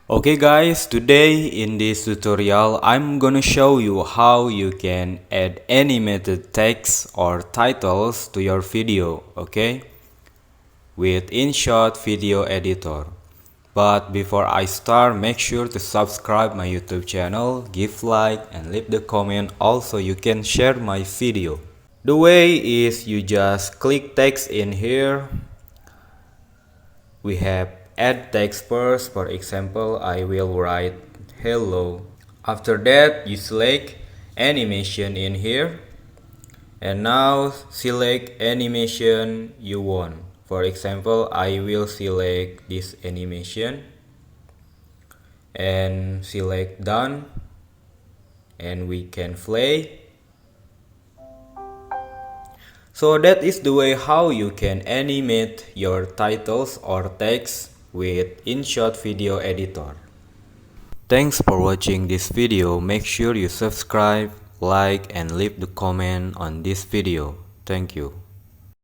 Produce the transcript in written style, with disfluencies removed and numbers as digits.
Okay guys, today in this tutorial I'm gonna show you how you can add animated text or titles to your video, okay, with InShot video editor. But before I start, make sure to subscribe my YouTube channel, give like and leave the comment. Also you can share my video. The way is you just click text in here. We have add text first. For example, I will write hello. After that, you select animation in here. And now select animation you want. For example, I will select this animation and select done, and we can play. So that is the way how you can animate your titles or text with InShot video editor. Thanks for watching this video. Make sure you subscribe, like and leave the comment on this video. Thank you.